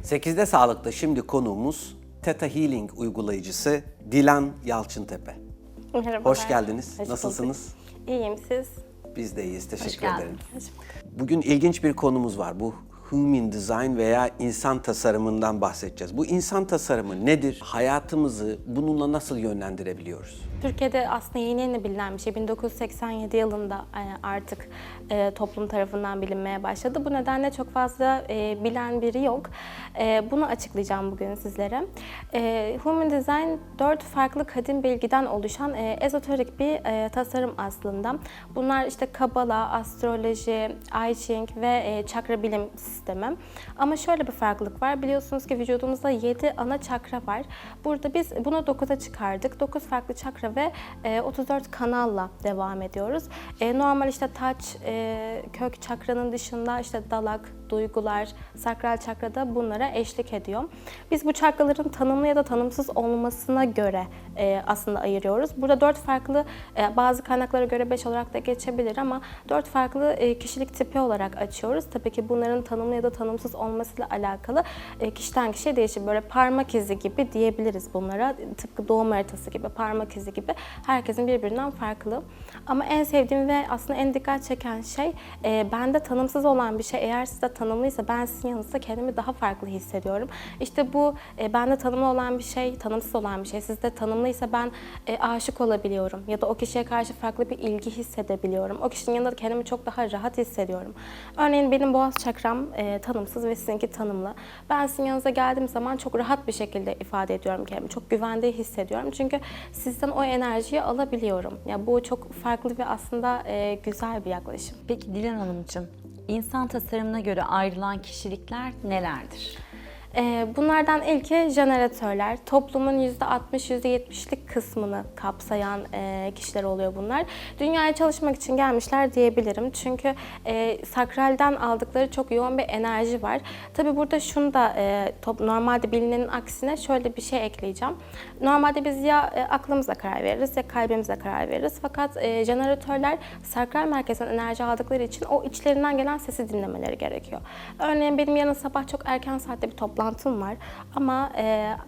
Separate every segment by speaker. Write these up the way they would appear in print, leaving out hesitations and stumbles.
Speaker 1: 8'de Sağlık'ta şimdi konuğumuz Theta Healing uygulayıcısı Dilan Yalçıntepe.
Speaker 2: Merhabalar.
Speaker 1: Hoş geldiniz.
Speaker 2: Hoş
Speaker 1: Nasılsınız?
Speaker 2: bulduk. İyiyim, siz?
Speaker 1: Biz de iyiyiz. Teşekkür
Speaker 2: geldiniz.
Speaker 1: ederim.
Speaker 2: Hoş bulduk.
Speaker 1: Bugün ilginç bir konumuz var. Bu Human Design veya insan tasarımından bahsedeceğiz. Bu insan tasarımı nedir? Hayatımızı bununla nasıl yönlendirebiliyoruz?
Speaker 2: Türkiye'de aslında yeni bilinen bir şey. 1987 yılında artık toplum tarafından bilinmeye başladı. Bu nedenle çok fazla bilen biri yok. Bunu açıklayacağım bugün sizlere. Human Design 4 farklı kadim bilgiden oluşan ezoterik bir tasarım aslında. Bunlar işte Kabala, astroloji, I Ching ve çakra bilim sistemi. Ama şöyle bir farklılık var. Biliyorsunuz ki vücudumuzda 7 ana çakra var. Burada biz bunu 9'a çıkardık. 9 farklı çakra ve 34 kanalla devam ediyoruz. Normal işte taç, kök çakranın dışında işte dalak, duygular, sakral çakra da bunlara eşlik ediyor. Biz bu çakraların tanımlı ya da tanımsız olmasına göre aslında ayırıyoruz. Burada 4 farklı, bazı kaynaklara göre 5 olarak da geçebilir ama 4 farklı kişilik tipi olarak açıyoruz. Tabii ki bunların tanımlı ya da tanımsız olmasıyla alakalı kişiden kişiye değişir. Böyle parmak izi gibi diyebiliriz bunlara. Tıpkı doğum haritası gibi, parmak izi gibi. Herkesin birbirinden farklı. Ama en sevdiğim ve aslında en dikkat çeken şey bende tanımsız olan bir şey eğer sizde tanımlıysa ben sizin yanınızda kendimi daha farklı hissediyorum. İşte bu bende tanımlı olan bir şey, tanımsız olan bir şey. Sizde tanımlıysa ben aşık olabiliyorum ya da o kişiye karşı farklı bir ilgi hissedebiliyorum. O kişinin yanında kendimi çok daha rahat hissediyorum. Örneğin benim boğaz çakram tanımsız ve sizinki tanımlı. Ben sizin yanınıza geldiğim zaman çok rahat bir şekilde ifade ediyorum kendimi. Çok güvende hissediyorum. Çünkü sizden o enerjiyi alabiliyorum. Ya bu çok farklı ve aslında güzel bir yaklaşım.
Speaker 3: Peki Dilan Hanımcığım, insan tasarımına göre ayrılan kişilikler nelerdir?
Speaker 2: Bunlardan ilki jeneratörler. Toplumun %60-%70'lik kısmını kapsayan kişiler oluyor bunlar. Dünyaya çalışmak için gelmişler diyebilirim. Çünkü sakralden aldıkları çok yoğun bir enerji var. Tabii burada şunu da normalde bilinenin aksine şöyle bir şey ekleyeceğim. Normalde biz ya aklımızla karar veririz ya kalbimizle karar veririz. Fakat jeneratörler sakral merkezden enerji aldıkları için o içlerinden gelen sesi dinlemeleri gerekiyor. Örneğin benim yarın sabah çok erken saatte bir toplantım var ama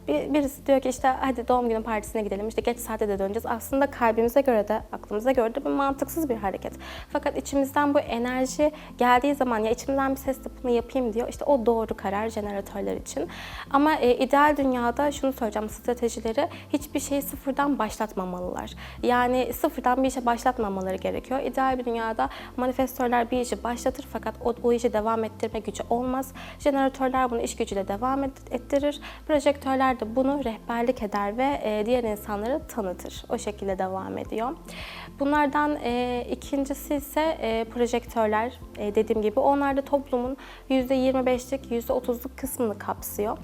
Speaker 2: birisi diyor ki işte hadi doğum günü partisine gidelim, işte geç saatte de döneceğiz. Aslında kalbimize göre de aklımıza göre de bir mantıksız bir hareket. Fakat içimizden bu enerji geldiği zaman ya içimden bir ses de bunu yapayım diyor. İşte o doğru karar jeneratörler için. Ama ideal dünyada şunu söyleyeceğim, stratejileri hiçbir şeyi sıfırdan başlatmamalılar. Yani sıfırdan bir işe başlatmamaları gerekiyor. İdeal bir dünyada manifestörler bir işi başlatır fakat o işi devam ettirme gücü olmaz. Jeneratörler bunu iş gücüyle devam ettirir. Projektörler de bunu rehberlik eder ve diğer insanları tanıtır. O şekilde devam ediyor. Bunlardan ikincisi ise projektörler. Dediğim gibi onlar da toplumun %25'lik, %30'luk kısmını kapsıyor.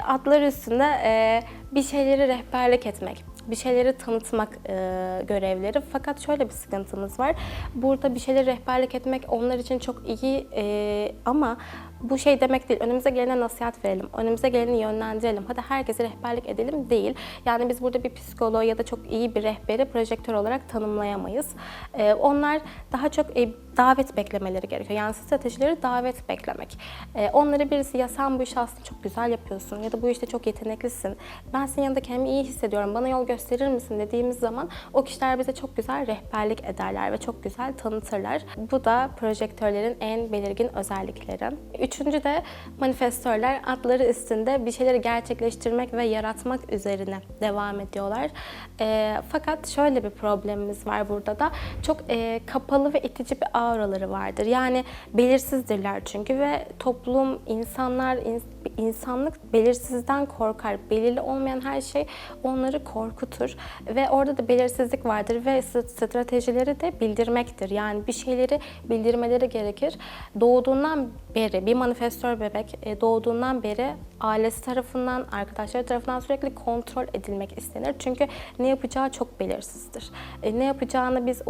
Speaker 2: Adları üstünde bir şeyleri rehberlik etmek, bir şeyleri tanıtmak görevleri. Fakat şöyle bir sıkıntımız var. Burada bir şeyleri rehberlik etmek onlar için çok iyi ama bu şey demek değil. Önümüze gelene nasihat verelim, önümüze geleni yönlendirelim. Hadi herkese rehberlik edelim değil. Yani biz burada bir psikoloğu ya da çok iyi bir rehberi projektör olarak tanımlayamayız. Onlar daha çok davet beklemeleri gerekiyor. Yani stratejileri davet beklemek. Onları birisi ya sen bu işi aslında çok güzel yapıyorsun ya da bu işte çok yeteneklisin. Ben senin yanında kendimi iyi hissediyorum. Bana yol gösterir misin dediğimiz zaman o kişiler bize çok güzel rehberlik ederler ve çok güzel tanıtırlar. Bu da projektörlerin en belirgin özellikleri. Üçüncü de manifestörler adları üstünde bir şeyleri gerçekleştirmek ve yaratmak üzerine devam ediyorlar. Fakat şöyle bir problemimiz var burada da. Çok kapalı ve itici bir auraları vardır. Yani belirsizdirler çünkü ve toplum, insanlık belirsizden korkar. Belirli olmayan her şey onları korkutur ve orada da belirsizlik vardır ve stratejileri de bildirmektir. Yani bir şeyleri bildirmeleri gerekir. Doğduğundan beri bir manifestör bebek doğduğundan beri ailesi tarafından, arkadaşları tarafından sürekli kontrol edilmek istenir. Çünkü ne yapacağı çok belirsizdir. Ne yapacağını biz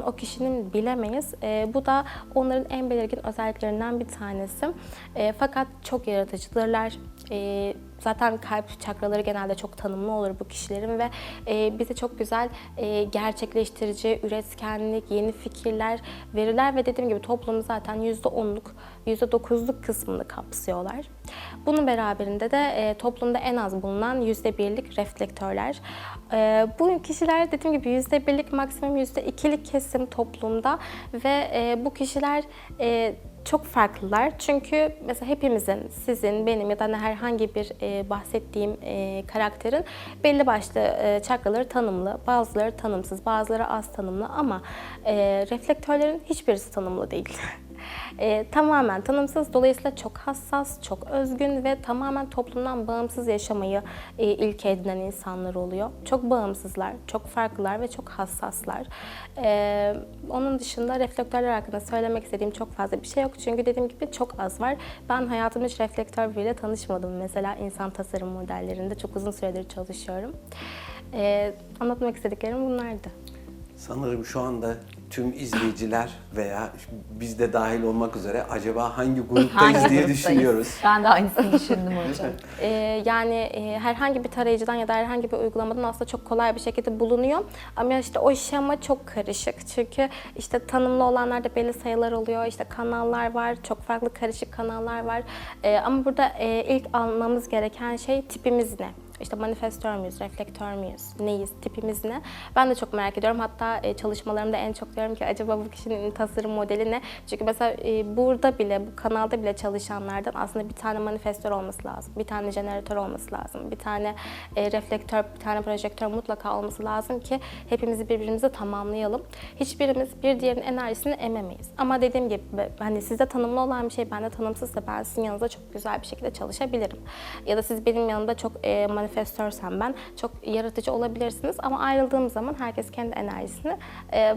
Speaker 2: o kişinin bilemeyiz. Bu da onların en belirgin özelliklerinden bir tanesi. Fakat çok yaratıcıdırlar. Zaten kalp çakraları genelde çok tanımlı olur bu kişilerin ve bize çok güzel gerçekleştirici, üretkenlik, yeni fikirler verirler ve dediğim gibi toplumun zaten %10'luk, %9'luk kısmını kapsıyorlar. Bunun beraberinde de toplumda en az bulunan %1'lik reflektörler. Bu kişiler dediğim gibi %1'lik maksimum %2'lik kesim toplumda ve bu kişiler çok farklılar. Çünkü mesela hepimizin, sizin, benim ya da herhangi bir bahsettiğim karakterin belli başlı çakraları tanımlı. Bazıları tanımsız, bazıları az tanımlı ama reflektörlerin hiçbirisi tanımlı değil. Tamamen tanımsız, dolayısıyla çok hassas, çok özgün ve tamamen toplumdan bağımsız yaşamayı ilke edinen insanlar oluyor. Çok bağımsızlar, çok farklılar ve çok hassaslar. Onun dışında reflektörler hakkında söylemek istediğim çok fazla bir şey yok. Çünkü dediğim gibi çok az var. Ben hayatımda hiç reflektör biriyle tanışmadım. Mesela insan tasarım modellerinde çok uzun süredir çalışıyorum. Anlatmak istediklerim bunlardı.
Speaker 1: Sanırım şu anda tüm izleyiciler veya biz de dahil olmak üzere acaba hangi gruptayız diye düşünüyoruz.
Speaker 3: Ben de aynısını düşündüm hocam.
Speaker 2: Yani herhangi bir tarayıcıdan ya da herhangi bir uygulamadan aslında çok kolay bir şekilde bulunuyor. Ama işte o şema çok karışık. Çünkü işte tanımlı olanlarda belli sayılar oluyor. İşte kanallar var, çok farklı karışık kanallar var. Ama burada ilk almamız gereken şey tipimiz ne? İşte manifestör müyüz, reflektör müyüz, neyiz, tipimiz ne? Ben de çok merak ediyorum. Hatta çalışmalarımda en çok diyorum ki acaba bu kişinin tasarım modeli ne? Çünkü mesela burada bile, bu kanalda bile çalışanlardan aslında bir tane manifestör olması lazım. Bir tane jeneratör olması lazım. Bir tane reflektör, bir tane projektör mutlaka olması lazım ki hepimizi birbirimize tamamlayalım. Hiçbirimiz bir diğerinin enerjisini ememeyiz. Ama dediğim gibi hani sizde tanımlı olan bir şey bende tanımsızsa ben sizin yanınızda çok güzel bir şekilde çalışabilirim. Ya da siz benim yanımda çok manifestörsem ben çok yaratıcı olabilirsiniz ama ayrıldığım zaman herkes kendi enerjisini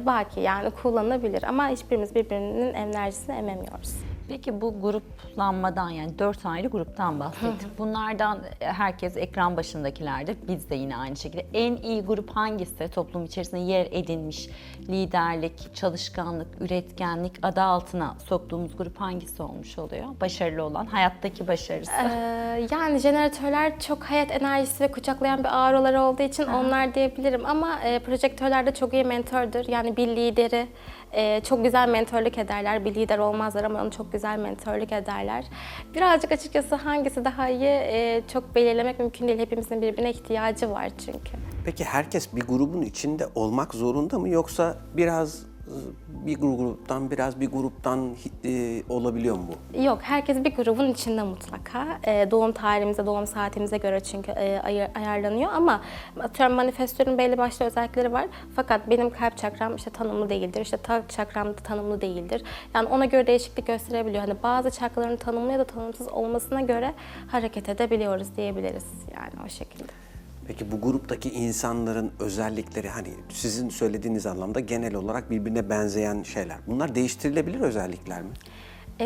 Speaker 2: baki yani kullanabilir ama hiçbirimiz birbirinin enerjisini ememiyoruz.
Speaker 3: Peki bu gruplanmadan yani 4 ayrı gruptan bahsettik. Bunlardan herkes ekran başındakilerdir. Biz de yine aynı şekilde. En iyi grup hangisi? Toplum içerisinde yer edinmiş liderlik, çalışkanlık, üretkenlik adı altına soktuğumuz grup hangisi olmuş oluyor? Başarılı olan, hayattaki başarısı.
Speaker 2: Yani jeneratörler çok hayat enerjisi ve kucaklayan bir auraları olduğu için onlar diyebilirim ama projektörler de çok iyi mentördür. Yani bir lideri çok güzel mentörlük ederler. Bir lider olmazlar ama onu çok güzel mentörlük ederler. Birazcık açıkçası hangisi daha iyi çok belirlemek mümkün değil. Hepimizin birbirine ihtiyacı var çünkü.
Speaker 1: Peki herkes bir grubun içinde olmak zorunda mı yoksa biraz bir gruptan biraz bir gruptan olabiliyor mu bu?
Speaker 2: Yok, herkes bir grubun içinde mutlaka. Doğum tarihimize, doğum saatimize göre çünkü ayarlanıyor ama atıyorum manifestörün belli başlı özellikleri var. Fakat benim kalp çakram işte tanımlı değildir, işte ta çakram da tanımlı değildir. Yani ona göre değişiklik gösterebiliyor. Hani bazı çakraların tanımlı ya da tanımsız olmasına göre hareket edebiliyoruz diyebiliriz yani o şekilde.
Speaker 1: Peki bu gruptaki insanların özellikleri hani sizin söylediğiniz anlamda genel olarak birbirine benzeyen şeyler. Bunlar değiştirilebilir özellikler mi?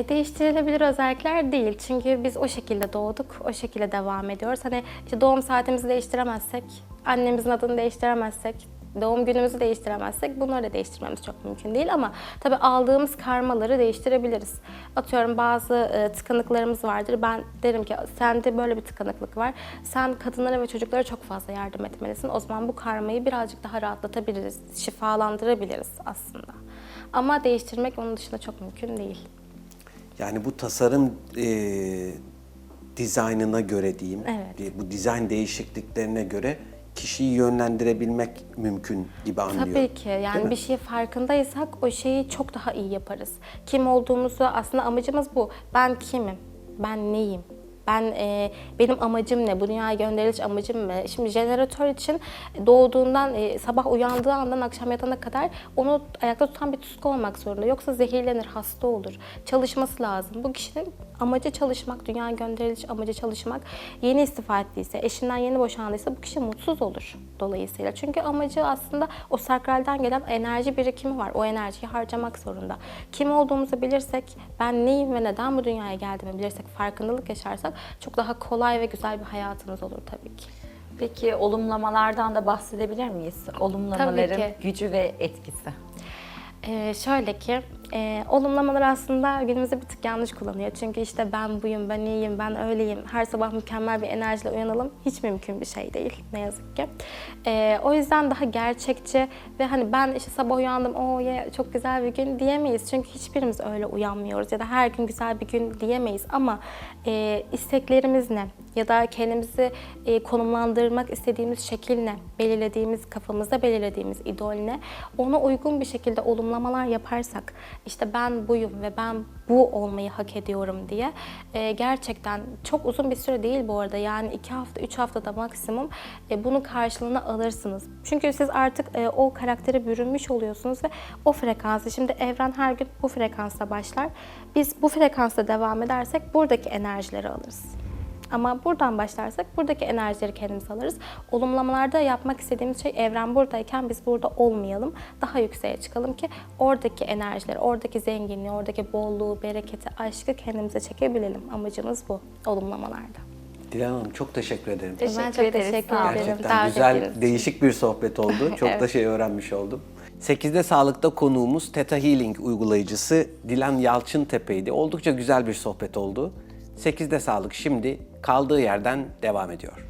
Speaker 2: Değiştirilebilir özellikler değil. Çünkü biz o şekilde doğduk, o şekilde devam ediyoruz. Hani işte doğum saatimizi değiştiremezsek, annemizin adını değiştiremezsek, doğum günümüzü değiştiremezsek bunları da değiştirmemiz çok mümkün değil ama tabii aldığımız karmaları değiştirebiliriz. Atıyorum bazı tıkanıklarımız vardır. Ben derim ki sende böyle bir tıkanıklık var. Sen kadınlara ve çocuklara çok fazla yardım etmelisin. O zaman bu karmayı birazcık daha rahatlatabiliriz, şifalandırabiliriz aslında. Ama değiştirmek onun dışında çok mümkün değil.
Speaker 1: Yani bu tasarım dizaynına göre diyeyim,
Speaker 2: Evet.
Speaker 1: bu dizayn değişikliklerine göre kişiyi yönlendirebilmek mümkün gibi anlıyorum.
Speaker 2: Tabii ki. Yani bir şeye farkındaysak o şeyi çok daha iyi yaparız. Kim olduğumuzu aslında amacımız bu. Ben kimim? Ben neyim? Benim amacım ne? Bu dünyaya gönderiliş amacım ne? Şimdi jeneratör için doğduğundan, sabah uyandığı andan akşam yatana kadar onu ayakta tutan bir tutku olmak zorunda. Yoksa zehirlenir, hasta olur. Çalışması lazım. Bu kişinin amacı çalışmak, dünyaya gönderiliş amacı çalışmak. Yeni istifa ettiyse, eşinden yeni boşandıysa bu kişi mutsuz olur dolayısıyla. Çünkü amacı aslında o sakralden gelen enerji birikimi var. O enerjiyi harcamak zorunda. Kim olduğumuzu bilirsek, ben neyim ve neden bu dünyaya geldiğimi bilirsek, farkındalık yaşarsak çok daha kolay ve güzel bir hayatımız olur tabii ki.
Speaker 3: Peki olumlamalardan da bahsedebilir miyiz? Olumlamaların gücü ve etkisi.
Speaker 2: Şöyle ki, olumlamalar aslında günümüzde bir tık yanlış kullanıyor. Çünkü işte ben buyum, ben iyiyim, ben öyleyim, her sabah mükemmel bir enerjiyle uyanalım hiç mümkün bir şey değil ne yazık ki. O yüzden daha gerçekçi ve hani ben işte sabah uyandım, çok güzel bir gün diyemeyiz. Çünkü hiçbirimiz öyle uyanmıyoruz ya da her gün güzel bir gün diyemeyiz ama isteklerimiz ne? Ya da kendimizi konumlandırmak istediğimiz şekil ne? Kafamızda belirlediğimiz idol ne? Ona uygun bir şekilde olumlamalar yaparsak, işte ben buyum ve ben bu olmayı hak ediyorum diye gerçekten çok uzun bir süre değil bu arada. Yani 2 hafta, 3 haftada maksimum bunun karşılığını alırsınız. Çünkü siz artık o karaktere bürünmüş oluyorsunuz ve o frekansı, şimdi evren her gün bu frekansta başlar. Biz bu frekansta devam edersek buradaki enerjileri alırız. Ama buradan başlarsak buradaki enerjileri kendimiz alırız. Olumlamalarda yapmak istediğimiz şey evren buradayken biz burada olmayalım. Daha yükseğe çıkalım ki oradaki enerjileri, oradaki zenginliği, oradaki bolluğu, bereketi, aşkı kendimize çekebilelim. Amacımız bu olumlamalarda.
Speaker 1: Dilan Hanım çok teşekkür ederim.
Speaker 2: Ben
Speaker 3: Teşekkür
Speaker 2: çok
Speaker 3: ederiz.
Speaker 2: teşekkür
Speaker 3: Sağ olun.
Speaker 2: ederim.
Speaker 1: Gerçekten
Speaker 2: Davet
Speaker 1: güzel,
Speaker 2: ettiğiniz için.
Speaker 1: değişik bir sohbet oldu. Çok da
Speaker 2: Evet.
Speaker 1: şey öğrenmiş oldum. 8'de Sağlık'ta konuğumuz Theta Healing uygulayıcısı Dilan Yalçıntepe'ydi. Oldukça güzel bir sohbet oldu. 8'de Sağlık şimdi kaldığı yerden devam ediyor.